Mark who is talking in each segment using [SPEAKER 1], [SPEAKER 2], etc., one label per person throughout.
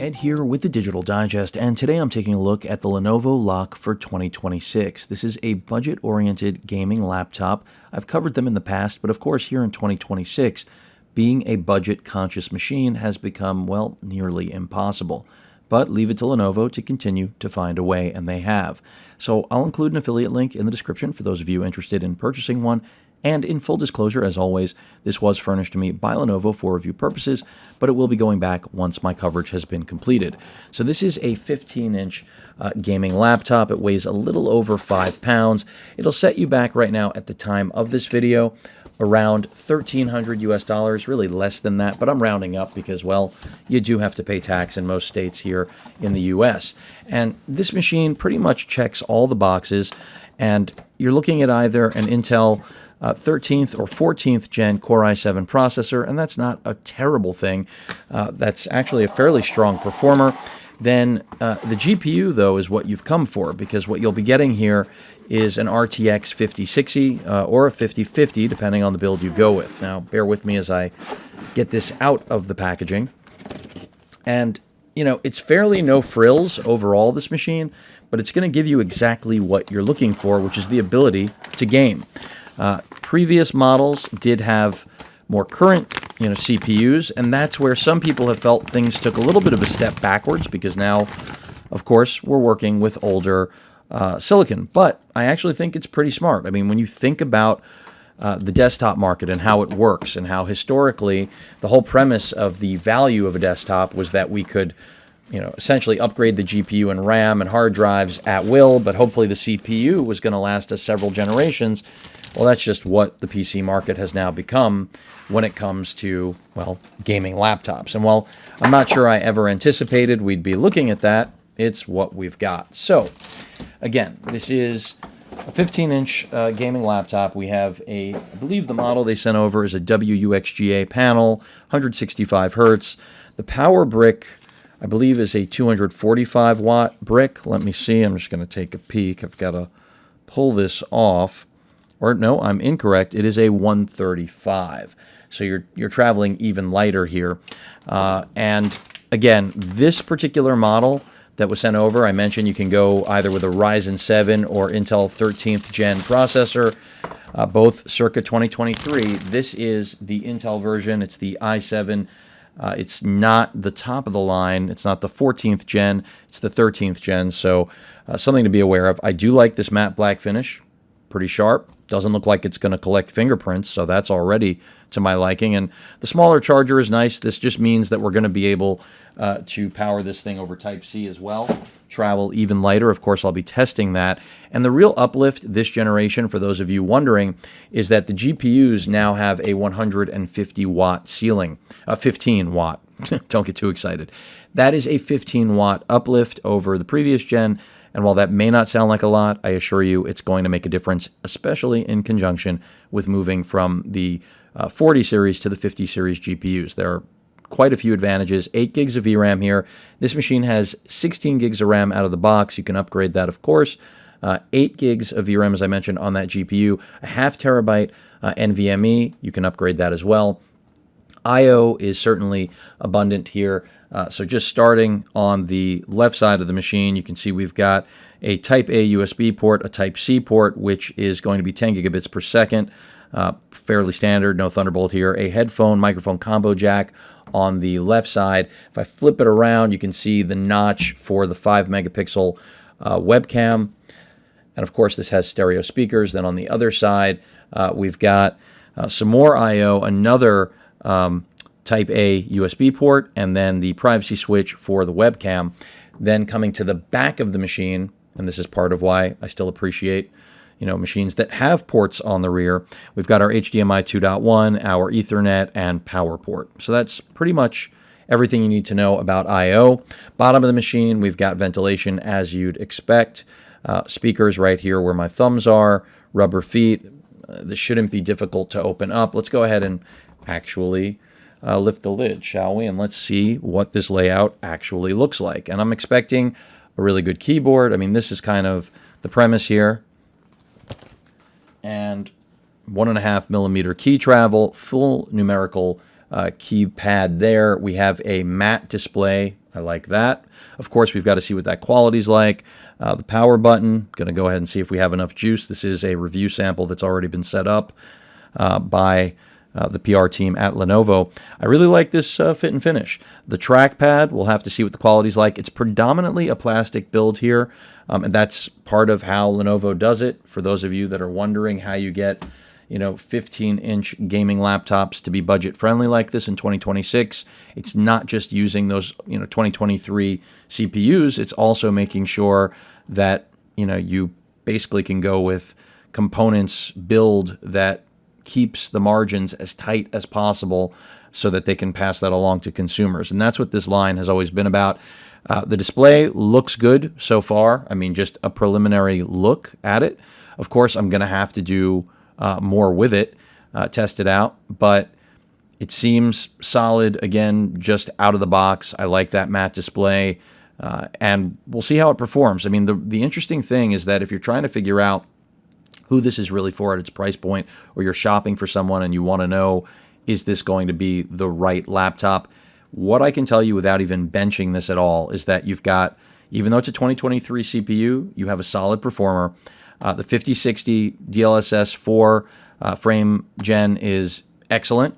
[SPEAKER 1] Ed here with the Digital Digest, and today I'm taking a look at the Lenovo LOQ for 2026. This is a budget-oriented gaming laptop. I've covered them in the past, but of course here in 2026, being a budget-conscious machine has become, well, nearly impossible. But leave it to Lenovo to continue to find a way, and they have. So I'll include an affiliate link in the description for those of you interested in purchasing one. And in full disclosure, as always, this was furnished to me by Lenovo for review purposes, but it will be going back once my coverage has been completed. So this is a 15-inch gaming laptop. It weighs a little over 5 pounds. It'll set you back right now at the time of this video around $1,300 US, really less than that, but I'm rounding up because, well, you do have to pay tax in most states here in the US. And this machine pretty much checks all the boxes, and you're looking at either an Intel 13th or 14th gen Core i7 processor, and that's not a terrible thing. That's actually a fairly strong performer. Then the GPU, though, is what you've come for, because what you'll be getting here is an RTX 5060 or a 5050, depending on the build you go with. Now, bear with me as I get this out of the packaging. And, you know, it's fairly no frills overall, this machine, but it's going to give you exactly what you're looking for, which is the ability to game. Previous models did have more current, CPUs, and that's where some people have felt things took a little bit of a step backwards, because now, of course, we're working with older silicon. But I actually think it's pretty smart. I mean, when you think about the desktop market and how it works, and how historically the whole premise of the value of a desktop was that we could essentially upgrade the GPU and RAM and hard drives at will, but hopefully the CPU was going to last us several generations. Well, that's just what the PC market has now become when it comes to, well, gaming laptops. And while I'm not sure I ever anticipated we'd be looking at that, it's what we've got. So, again, this is a 15-inch gaming laptop. We have I believe the model they sent over is a WUXGA panel, 165 hertz. The power brick, I believe, is a 245-watt brick. Let me see. I'm just going to take a peek. I've got to pull this off. Or no, I'm incorrect. It is a 135. So you're traveling even lighter here. And again, this particular model that was sent over, I mentioned you can go either with a Ryzen 7 or Intel 13th gen processor, both circa 2023. This is the Intel version. It's the i7. It's not the top of the line. It's not the 14th gen. It's the 13th gen. So something to be aware of. I do like this matte black finish. Pretty sharp. Doesn't look like it's going to collect fingerprints, so that's already to my liking. And the smaller charger is nice. This just means that we're going to be able to power this thing over Type-C as well. Travel even lighter. Of course, I'll be testing that. And the real uplift this generation, for those of you wondering, is that the GPUs now have a 150-watt ceiling. 15-watt. Don't get too excited. That is a 15-watt uplift over the previous gen. And while that may not sound like a lot, I assure you it's going to make a difference, especially in conjunction with moving from the 40 series to the 50 series GPUs. There are quite a few advantages. 8 gigs of VRAM here. This machine has 16 gigs of RAM out of the box. You can upgrade that, of course. 8 gigs of VRAM, as I mentioned, on that GPU. A half terabyte NVMe. You can upgrade that as well. I/O is certainly abundant here. So just starting on the left side of the machine, you can see we've got a Type A USB port, a Type-C port, which is going to be 10 gigabits per second, fairly standard, no Thunderbolt here. A headphone microphone combo jack on the left side. If I flip it around, you can see the notch for the 5-megapixel webcam. And of course, this has stereo speakers. Then on the other side, we've got some more I/O, another Type A USB port, and then the privacy switch for the webcam. Then coming to the back of the machine, and this is part of why I still appreciate, machines that have ports on the rear. We've got our HDMI 2.1, our Ethernet, and power port. So that's pretty much everything you need to know about I/O. Bottom of the machine, we've got ventilation as you'd expect. Speakers right here where my thumbs are, rubber feet. This shouldn't be difficult to open up. Let's go ahead and actually lift the lid, shall we? And let's see what this layout actually looks like. And I'm expecting a really good keyboard. I mean, this is kind of the premise here. And 1.5 millimeter key travel, full numerical keypad there. We have a matte display I like that. Of course, we've got to see what that quality's like. The power button, going to go ahead and see if we have enough juice. This is a review sample that's already been set up by the PR team at Lenovo. I really like this fit and finish. The trackpad, we'll have to see what the quality's like. It's predominantly a plastic build here, and that's part of how Lenovo does it. For those of you that are wondering how you get 15-inch gaming laptops to be budget-friendly like this in 2026, it's not just using those 2023 CPUs. It's also making sure that you basically can go with components build that keeps the margins as tight as possible so that they can pass that along to consumers. And that's what this line has always been about. The display looks good so far. I mean, just a preliminary look at it. Of course, I'm going to have to do more with it, test it out, but it seems solid, again, just out of the box. I like that matte display, and we'll see how it performs. I mean, the interesting thing is that if you're trying to figure out who this is really for at its price point, or you're shopping for someone and you want to know, is this going to be the right laptop? What I can tell you without even benching this at all is that you've got, even though it's a 2023 CPU, you have a solid performer. The 5060 DLSS 4 frame gen is excellent.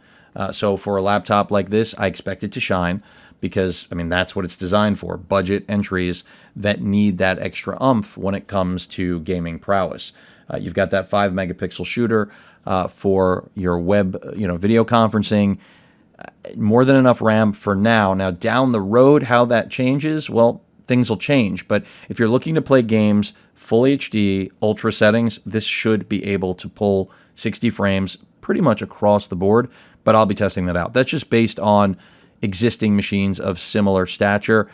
[SPEAKER 1] So for a laptop like this, I expect it to shine because, I mean, that's what it's designed for, budget entries that need that extra oomph when it comes to gaming prowess. You've got that 5-megapixel shooter for your web, video conferencing. More than enough RAM for now. Now, down the road, how that changes, well, things will change. But if you're looking to play games full HD, ultra settings, this should be able to pull 60 frames pretty much across the board. But I'll be testing that out. That's just based on existing machines of similar stature.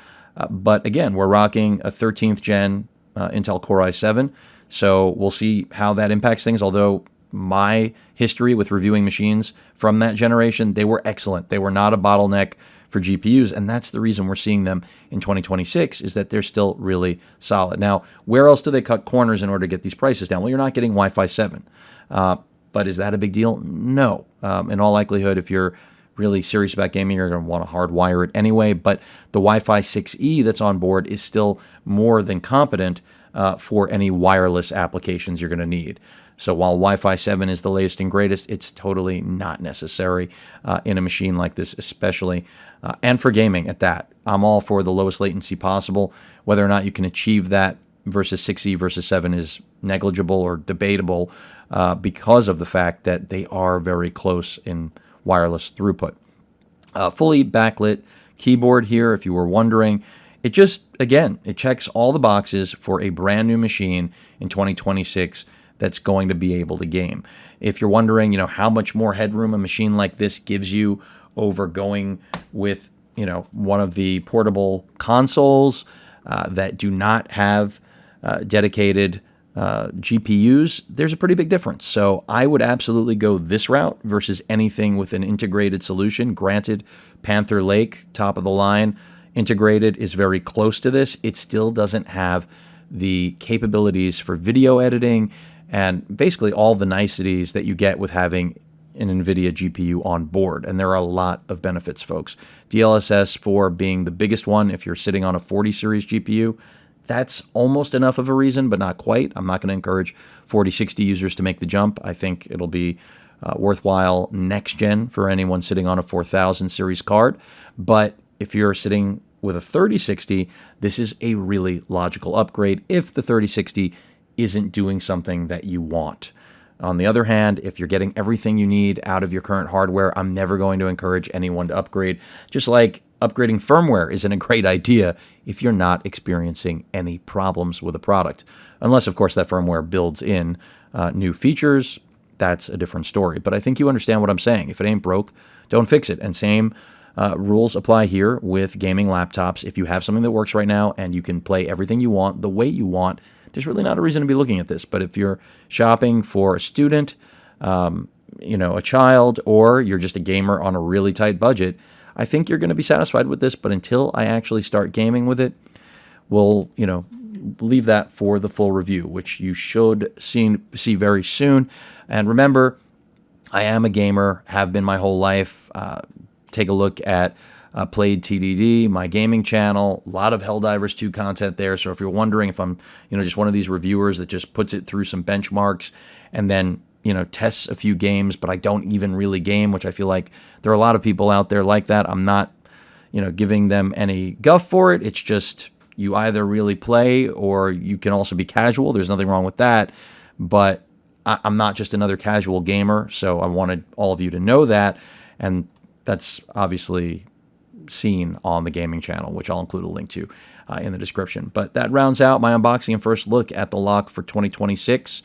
[SPEAKER 1] But again, we're rocking a 13th gen Intel Core i7. So we'll see how that impacts things. Although my history with reviewing machines from that generation, they were excellent. They were not a bottleneck for GPUs, and that's the reason we're seeing them in 2026, is that they're still really solid. Now, where else do they cut corners in order to get these prices down? Well, you're not getting Wi-Fi 7. But is that a big deal? No. In all likelihood, if you're really serious about gaming, you're going to want to hardwire it anyway. But the Wi-Fi 6E that's on board is still more than competent for any wireless applications you're going to need. So while Wi-Fi 7 is the latest and greatest, it's totally not necessary in a machine like this, especially, and for gaming at that. I'm all for the lowest latency possible. Whether or not you can achieve that versus 6E versus 7 is negligible or debatable because of the fact that they are very close in wireless throughput. Fully backlit keyboard here, if you were wondering. It just, again, it checks all the boxes for a brand new machine in 2026 that's going to be able to game. If you're wondering, how much more headroom a machine like this gives you over going with, one of the portable consoles that do not have dedicated GPUs, there's a pretty big difference. So I would absolutely go this route versus anything with an integrated solution. Granted, Panther Lake, top of the line, integrated, is very close to this. It still doesn't have the capabilities for video editing and basically all the niceties that you get with having an NVIDIA GPU on board. And there are a lot of benefits, folks. DLSS 4 being the biggest one. If you're sitting on a 40 series GPU, that's almost enough of a reason, but not quite. I'm not going to encourage 4060 users to make the jump. I think it'll be worthwhile next gen for anyone sitting on a 4000 series card. But if you're sitting with a 3060, this is a really logical upgrade if the 3060 isn't doing something that you want. On the other hand, if you're getting everything you need out of your current hardware, I'm never going to encourage anyone to upgrade. Just like upgrading firmware isn't a great idea if you're not experiencing any problems with a product. Unless, of course, that firmware builds in new features, that's a different story. But I think you understand what I'm saying. If it ain't broke, don't fix it. And same rules apply here with gaming laptops. If you have something that works right now and you can play everything you want the way you want, there's really not a reason to be looking at this. But if you're shopping for a student, a child, or you're just a gamer on a really tight budget, I think you're going to be satisfied with this. But until I actually start gaming with it, we'll, leave that for the full review, which you should see very soon. And remember, I am a gamer, have been my whole life. Take a look at played TDD, my gaming channel, a lot of Helldivers 2 content there. So if you're wondering if I'm, just one of these reviewers that just puts it through some benchmarks and then, tests a few games, but I don't even really game, which I feel like there are a lot of people out there like that. I'm not, giving them any guff for it. It's just you either really play or you can also be casual. There's nothing wrong with that. But I'm not just another casual gamer, so I wanted all of you to know that. And that's obviously seen on the gaming channel, which I'll include a link to in the description. But that rounds out my unboxing and first look at the LOQ for 2026.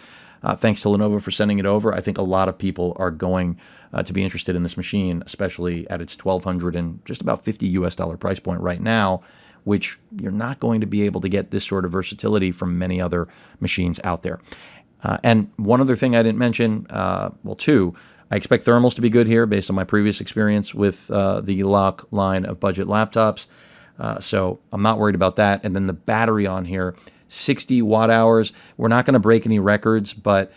[SPEAKER 1] Thanks to Lenovo for sending it over. I think a lot of people are going to be interested in this machine, especially at its $1,200 and just about $50 price point right now, which you're not going to be able to get this sort of versatility from many other machines out there. And one other thing I didn't mention, two, I expect thermals to be good here based on my previous experience with the LOQ line of budget laptops. So I'm not worried about that. And then the battery on here, 60 watt hours. We're not going to break any records, but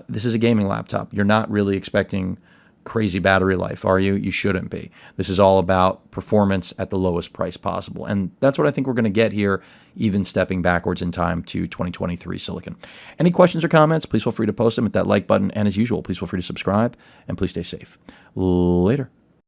[SPEAKER 1] this is a gaming laptop. You're not really expecting crazy battery life, are you? You shouldn't be. This is all about performance at the lowest price possible. And that's what I think we're going to get here, even stepping backwards in time to 2023 Silicon. Any questions or comments, please feel free to post them at that like button. And as usual, please feel free to subscribe and please stay safe. Later.